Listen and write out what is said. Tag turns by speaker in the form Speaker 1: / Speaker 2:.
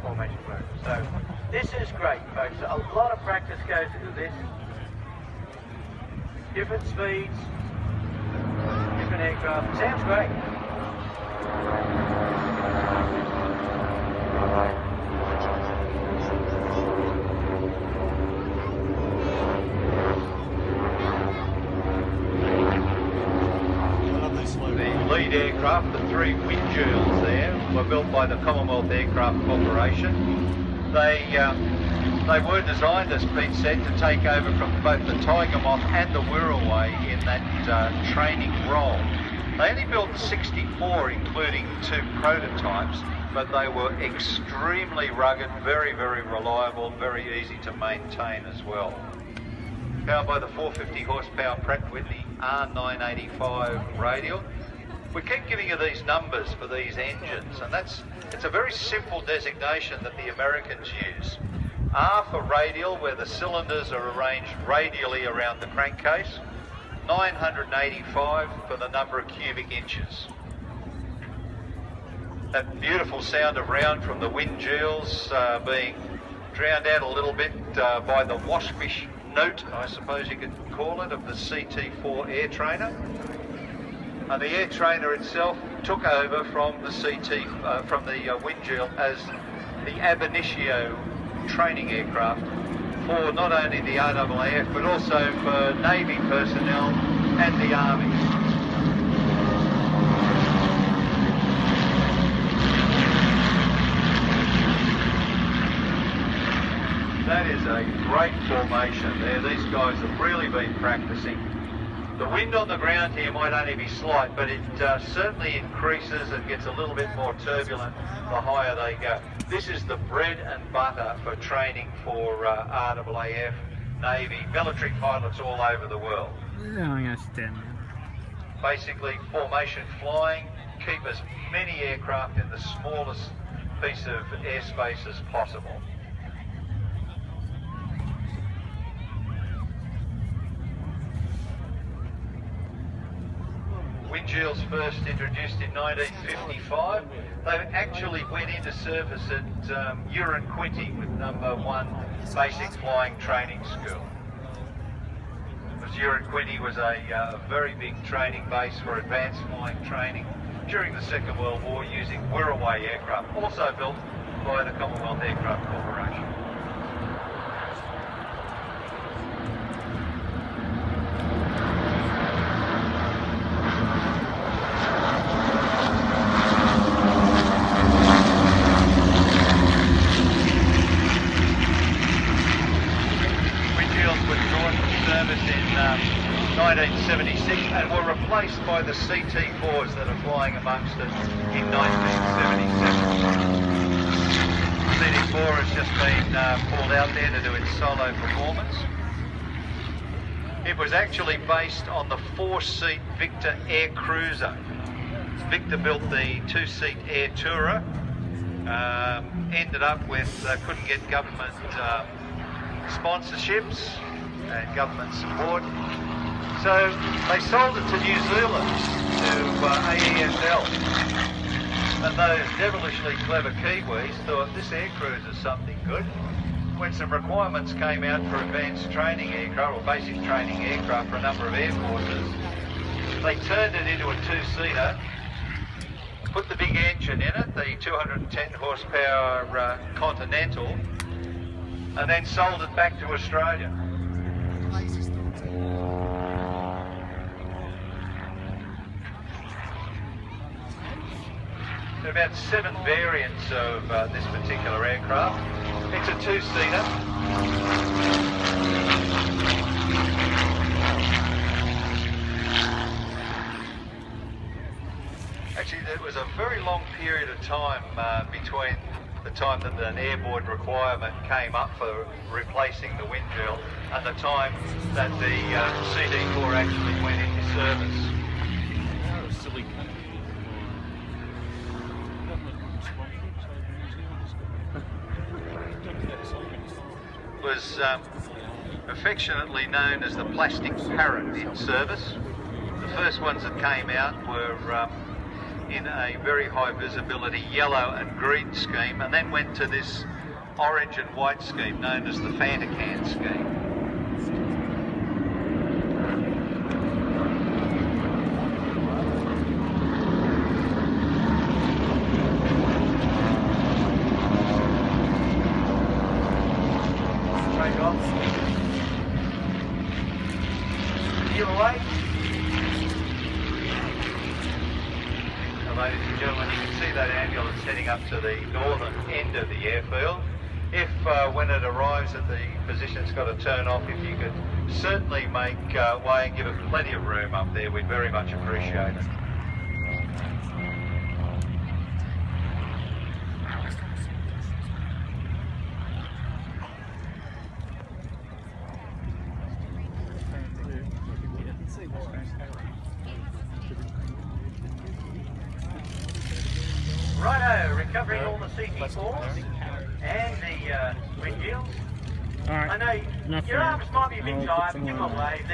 Speaker 1: formation work. So this is great, folks. A lot of practice goes into this. Different speeds, different aircraft. Sounds great. The lead aircraft, the three Windjills there, were built by the Commonwealth Aircraft Corporation. They were designed, as Pete said, to take over from both the Tiger Moth and the Wirraway in that training role. They only built 64, including 2 prototypes, but they were extremely rugged, very, very reliable, very easy to maintain as well. Powered by the 450 horsepower Pratt Whitney R985 radial. We keep giving you these numbers for these engines, and it's a very simple designation that the Americans use. R for radial, where the cylinders are arranged radially around the crankcase. 985 for the number of cubic inches. That beautiful sound of round from the Windjills being drowned out a little bit by the waspish note, I suppose you could call it, of the CT4 air trainer. And the air trainer itself took over from the Windjill as the ab initio training aircraft for not only the RAAF but also for Navy personnel and the Army. That is a great formation there. These guys have really been practicing. The wind on the ground here might only be slight, but it certainly increases and gets a little bit more turbulent the higher they go. This is the bread and butter for training for RAAF, Navy, military pilots all over the world.
Speaker 2: Yeah, I'm going to stand there.
Speaker 1: Basically, formation flying, keep as many aircraft in the smallest piece of airspace as possible. Windjills first introduced in 1955. They actually went into service at Uranquinty with #1 Basic Flying Training School. Because Uranquinty was a very big training base for advanced flying training during the Second World War using Wirraway aircraft, also built by the Commonwealth Aircraft Corporation. In 1976 and were replaced by the CT4s that are flying amongst us in 1977. CT4 has just been pulled out there to do its solo performance. It was actually based on the 4-seat Victor Air Cruiser. Victor built the 2-seat Air Tourer, ended up with, couldn't get government sponsorships and government support. So they sold it to New Zealand, to AESL. And those devilishly clever Kiwis thought this air cruiser is something good. When some requirements came out for advanced training aircraft, or basic training aircraft for a number of air forces, they turned it into a 2-seater, put the big engine in it, the 210 horsepower Continental, and then sold it back to Australia. There are about 7 variants of this particular aircraft. It's a 2-seater. Actually, there was a very long period of time between the time that an airborne requirement came up for replacing the Windjill and the time that the CD4 actually went into service. Was affectionately known as the plastic parrot in service. The first ones that came out were in a very high visibility yellow and green scheme, and then went to this orange and white scheme known as the Fantacan scheme. Straight off. You're away. Ladies and gentlemen, you can see that ambulance heading up to the northern end of the airfield. If when it arrives at the position it's got to turn off, if you could certainly make way and give it plenty of room up there, we'd very much appreciate it. Righto, recovering all the CT4s and the wind yields.
Speaker 2: Alright.
Speaker 1: I know your arms might be a bit tired, but give them a wave.